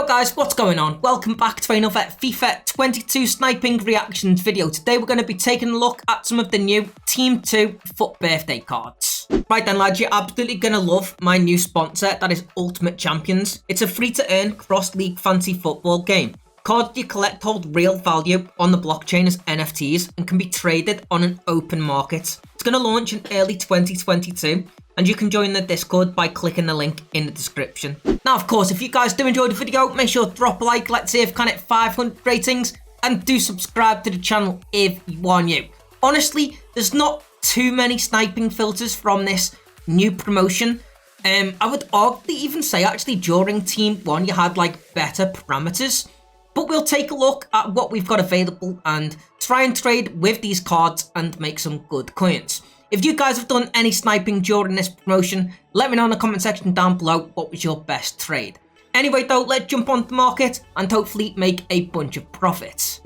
Yo guys, what's going on? Welcome back to another FIFA 22 sniping reactions video. Today we're going to be taking a look at some of the new Team 2 FUT Birthday cards. Right then lads, you're absolutely going to love my new sponsor, that is Ultimate Champions. It's a free to earn cross-league fantasy football game. Cards you collect hold real value on the blockchain as NFTs and can be traded on an open market. It's going to launch in early 2022. And you can join the Discord by clicking the link in the description. Now, of course, if you guys do enjoy the video, make sure to drop a like. Let's see if can hit 500 ratings. And do subscribe to the channel if you are new. Honestly, there's not too many sniping filters from this new promotion. I would arguably even say actually during Team 1 you had like better parameters. But we'll take a look at what we've got available and try and trade with these cards and make some good coins. If you guys have done any sniping during this promotion, let me know in the comment section down below what was your best trade. Anyway though, let's jump on the market and hopefully make a bunch of profits.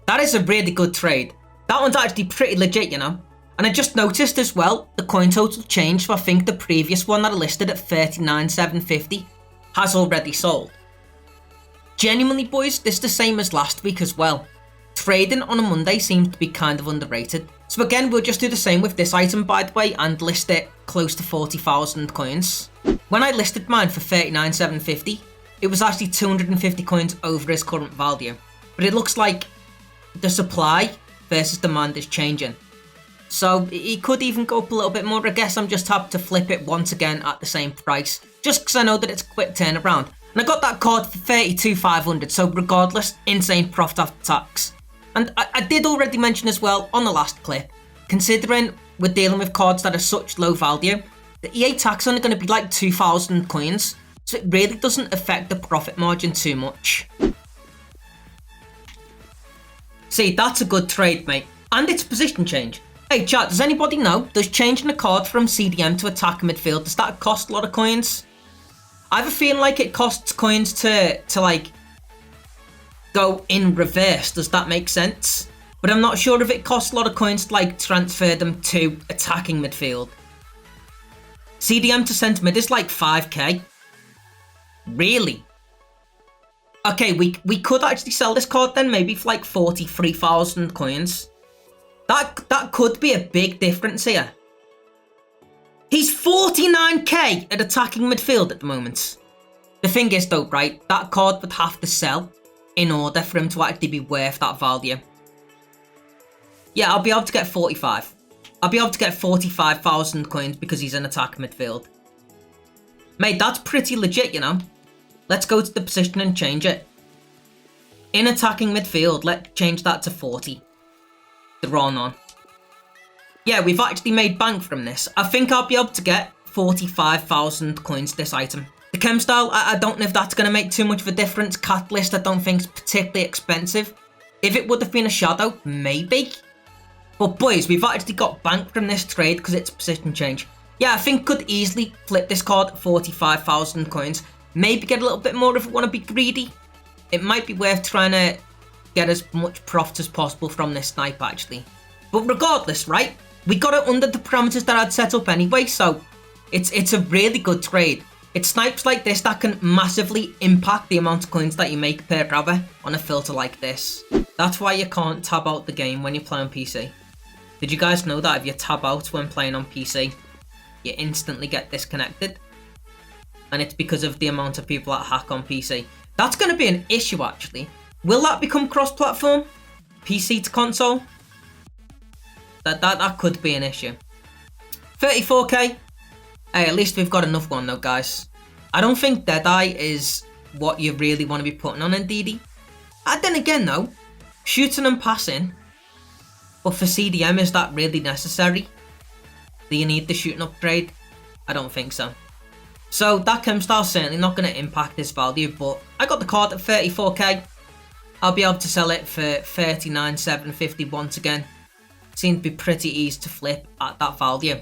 That is a really good trade. That one's actually pretty legit, you know. And I just noticed as well, the coin total changed, so I think the previous one that I listed at 39,750 has already sold. Genuinely boys, this is the same as last week as well. Trading on a Monday seems to be kind of underrated. So again, we'll just do the same with this item by the way and list it close to 40,000 coins. When I listed mine for 39,750, it was actually 250 coins over his current value. But it looks like the supply versus demand is changing. So it could even go up a little bit more. I guess I'm just happy to flip it once again at the same price. Just because I know that it's a quick turnaround. And I got that card for 32,500, so regardless, insane profit after tax. And I did already mention as well on the last clip, considering we're dealing with cards that are such low value, the EA tax is only going to be like 2,000 coins, so it really doesn't affect the profit margin too much. See, that's a good trade, mate. And it's a position change. Hey chat, does anybody know, does changing a card from CDM to attack midfield, does that cost a lot of coins? I have a feeling like it costs coins to like go in reverse, does that make sense? But I'm not sure if it costs a lot of coins to like transfer them to attacking midfield. CDM to centre mid is like 5k. Really? Okay, we could actually sell this card then, maybe for like 43,000 coins. That could be a big difference here. He's 49k at attacking midfield at the moment. The thing is though, right, that card would have to sell in order for him to actually be worth that value. Yeah, I'll be able to get 45. I'll be able to get 45,000 coins because he's in attack midfield. Mate, that's pretty legit, you know. Let's go to the position and change it. In attacking midfield, let's change that to 40. The on. Yeah, we've actually made bank from this. I think I'll be able to get 45,000 coins this item. The chem style, I don't know if that's going to make too much of a difference. Catalyst, I don't think is particularly expensive. If it would have been a shadow, maybe. But boys, we've actually got bank from this trade because it's a position change. Yeah, I think could easily flip this card at 45,000 coins. Maybe get a little bit more if we want to be greedy. It might be worth trying to get as much profit as possible from this snipe actually. But regardless, right? We got it under the parameters that I'd set up anyway, so it's a really good trade. It's snipes like this that can massively impact the amount of coins that you make per hour on a filter like this. That's why you can't tab out the game when you play on PC. Did you guys know that if you tab out when playing on PC, you instantly get disconnected? And it's because of the amount of people that hack on PC. That's going to be an issue actually. Will that become cross-platform? PC to console? That could be an issue. 34k. Hey, at least we've got enough one though, guys. I don't think Deadeye is what you really want to be putting on Ndidi. And then again though, shooting and passing. But for CDM, is that really necessary? Do you need the shooting upgrade? I don't think so. So that chem style is certainly not going to impact this value, but I got the card at 34k. I'll be able to sell it for 39,750 once again. Seems to be pretty easy to flip at that value.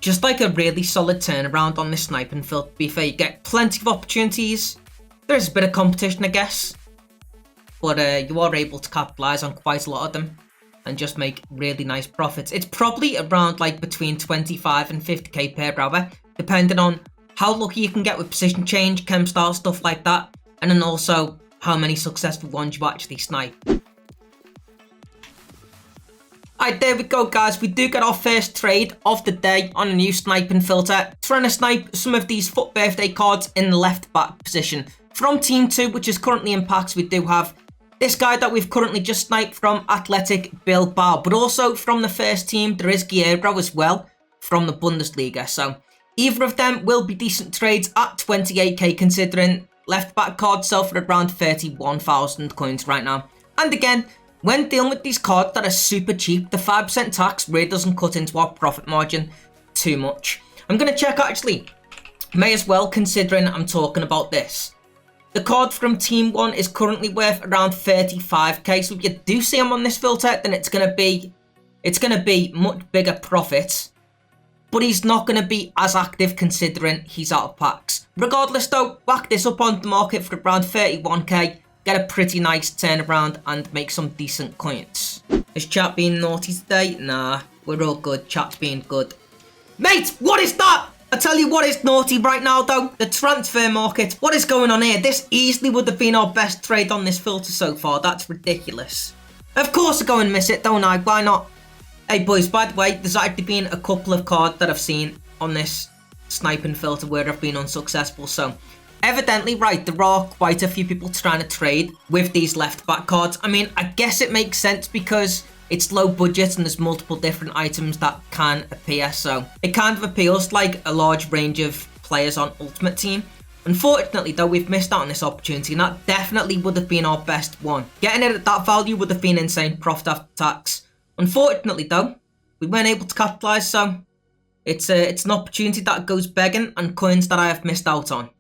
Just like a really solid turnaround on this sniping filter, to be fair, you get plenty of opportunities. There is a bit of competition, I guess. But you are able to capitalise on quite a lot of them and just make really nice profits. It's probably around like between 25 and 50k per hour, depending on how lucky you can get with position change, chem style, stuff like that, and then also how many successful ones you actually snipe. Alright, there we go, guys. We do get our first trade of the day on a new sniping filter. Trying to snipe some of these FUT Birthday cards in the left back position. From Team 2, which is currently in packs, we do have this guy that we've currently just sniped from Athletic Bilbao. But also from the first team, there is Guerrero as well from the Bundesliga. So either of them will be decent trades at 28k, considering left back cards sell for around 31,000 coins right now. And again, when dealing with these cards that are super cheap, the 5% tax really doesn't cut into our profit margin too much. I'm going to check actually, may as well, considering I'm talking about this. The card from Team 1 is currently worth around 35k, so if you do see him on this filter, then it's going to be much bigger profits. But he's not going to be as active considering he's out of packs. Regardless though, whack this up on the market for around 31k. Get a pretty nice turnaround and make some decent coins. Is chat being naughty today? Nah, we're all good. Chat's being good. Mate, what is that? I tell you what is naughty right now though. The transfer market. What is going on here? This easily would have been our best trade on this filter so far. That's ridiculous. Of course I go and miss it, don't I? Why not? Hey boys, by the way, there's actually been a couple of cards that I've seen on this sniping filter where I've been unsuccessful. So evidently, right, there are quite a few people trying to trade with these left back cards. I mean, I guess it makes sense because it's low budget and there's multiple different items that can appear. So it kind of appeals to like a large range of players on Ultimate Team. Unfortunately though, we've missed out on this opportunity and that definitely would have been our best one. Getting it at that value would have been insane profit after tax. Unfortunately though, we weren't able to capitalise, so it's an opportunity that goes begging and coins that I have missed out on.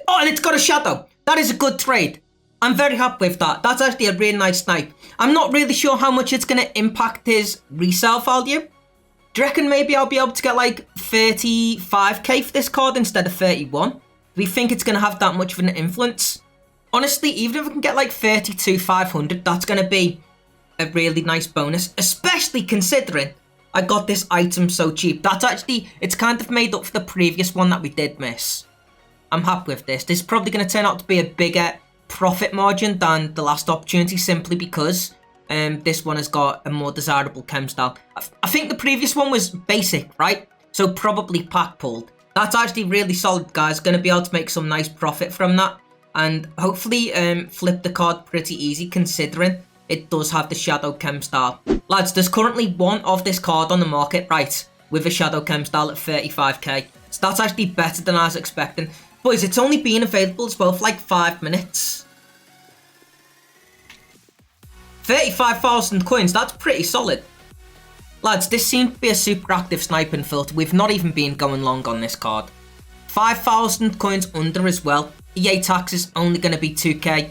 Oh, and it's got a shadow. That is a good trade. I'm very happy with that. That's actually a really nice snipe. I'm not really sure how much it's going to impact his resale value. Do you reckon maybe I'll be able to get like 35k for this card instead of 31? Do we think it's going to have that much of an influence? Honestly, even if I can get like 32,500, that's going to be a really nice bonus. Especially considering I got this item so cheap. That's actually, it's kind of made up for the previous one that we did miss. I'm happy with this. This is probably going to turn out to be a bigger profit margin than the last opportunity simply because this one has got a more desirable chem style. I think the previous one was basic, right? So probably pack pulled. That's actually really solid, guys. Going to be able to make some nice profit from that. And hopefully flip the card pretty easy considering it does have the shadow chem style. Lads, there's currently one of this card on the market, right, with a shadow chem style at 35k. So that's actually better than I was expecting. Boys, it's only been available as well for like 5 minutes. 35,000 coins, that's pretty solid. Lads, this seems to be a super active sniping filter. We've not even been going long on this card. 5,000 coins under as well. EA tax is only going to be 2k.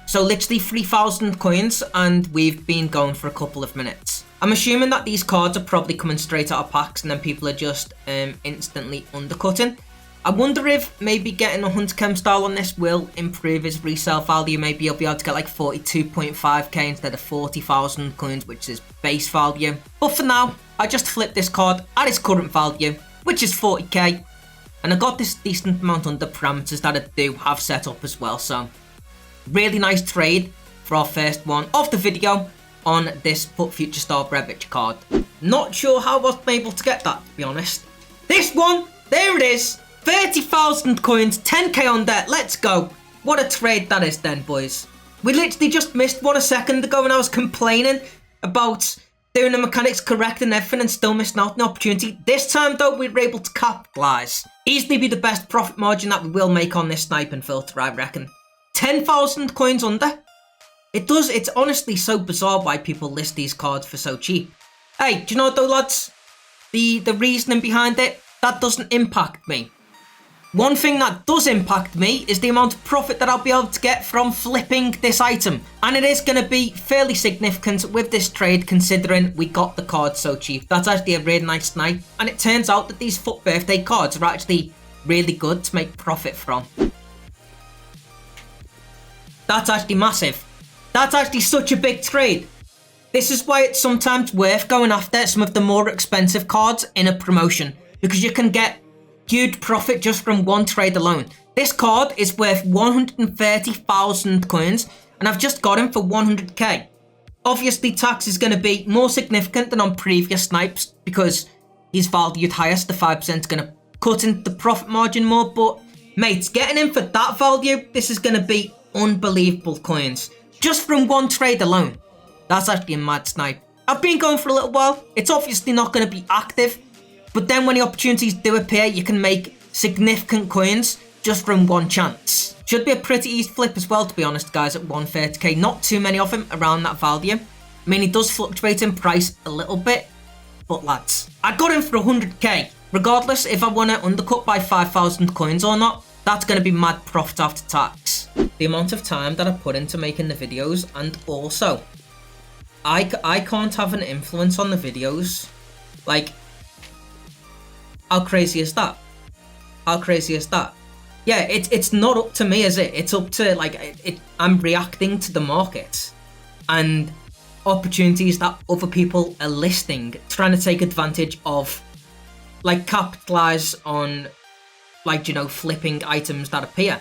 So literally 3,000 coins and we've been going for a couple of minutes. I'm assuming that these cards are probably coming straight out of packs and then people are just instantly undercutting. I wonder if maybe getting a Hunter Chem style on this will improve his resale value. Maybe he'll be able to get like 42.5k instead of 40,000 coins, which is base value. But for now, I just flipped this card at its current value, which is 40k. And I got this decent amount under parameters that I do have set up as well. So really nice trade for our first one of the video on this FUT Future Star Brevich card. Not sure how I was able to get that, to be honest. This one, there it is. 30,000 coins, 10k on that. Let's go. What a trade that is then, boys. We literally just missed one a second ago and I was complaining about doing the mechanics correct and everything and still missing out on the opportunity. This time though, we were able to capitalise. Easily be the best profit margin that we will make on this sniping filter, I reckon. 10,000 coins under. It's honestly so bizarre why people list these cards for so cheap. Hey, do you know what though, lads? The reasoning behind it, that doesn't impact me. One thing that does impact me is the amount of profit that I'll be able to get from flipping this item. And it is going to be fairly significant with this trade considering we got the card so cheap. That's actually a really nice snipe. And it turns out that these FUT Birthday cards are actually really good to make profit from. That's actually massive. That's actually such a big trade. This is why it's sometimes worth going after some of the more expensive cards in a promotion. because you can get huge profit just from one trade alone. This card is worth 130,000 coins, and I've just got him for 100k. Obviously, tax is going to be more significant than on previous snipes because he's valued higher, so the 5% is going to cut into the profit margin more. But, mates, getting him for that value, this is going to be unbelievable coins. Just from one trade alone. That's actually a mad snipe. I've been going for a little while. It's obviously not going to be active, but then when the opportunities do appear, you can make significant coins just from one chance. Should be a pretty easy flip as well, to be honest, guys, at 130k. Not too many of him around that value. I mean, he does fluctuate in price a little bit, but lads, I got him for 100k. Regardless if I want to undercut by 5,000 coins or not, that's going to be mad profit after tax. The amount of time that I put into making the videos, and also, I can't have an influence on the videos. Like, how crazy is that? How crazy is that? Yeah, it's not up to me, is it? It's up to, like, I'm reacting to the market and opportunities that other people are listing, trying to take advantage of, like, capitalize on, like, you know, flipping items that appear.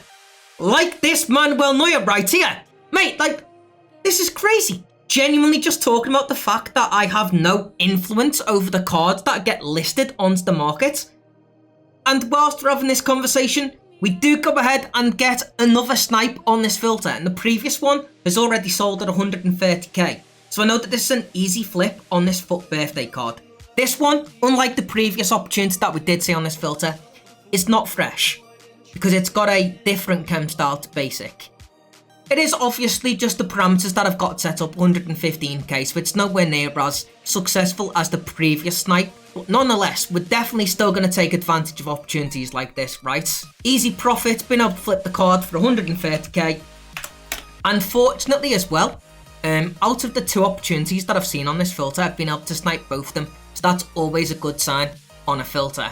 Like this Manuel Neuer right here. Mate, like, this is crazy. Genuinely just talking about the fact that I have no influence over the cards that get listed onto the market. And whilst we're having this conversation, we do go ahead and get another snipe on this filter, and the previous one has already sold at 130k. So I know that this is an easy flip on this FUT Birthday card. This one, unlike the previous opportunity that we did see on this filter, is not fresh, because it's got a different chem style to basic. It is obviously just the parameters that I've got set up, 115k, so it's nowhere near as successful as the previous snipe. But nonetheless, we're definitely still going to take advantage of opportunities like this, right? Easy profit, been able to flip the card for 130k. And fortunately as well, out of the two opportunities that I've seen on this filter, I've been able to snipe both of them. So that's always a good sign on a filter.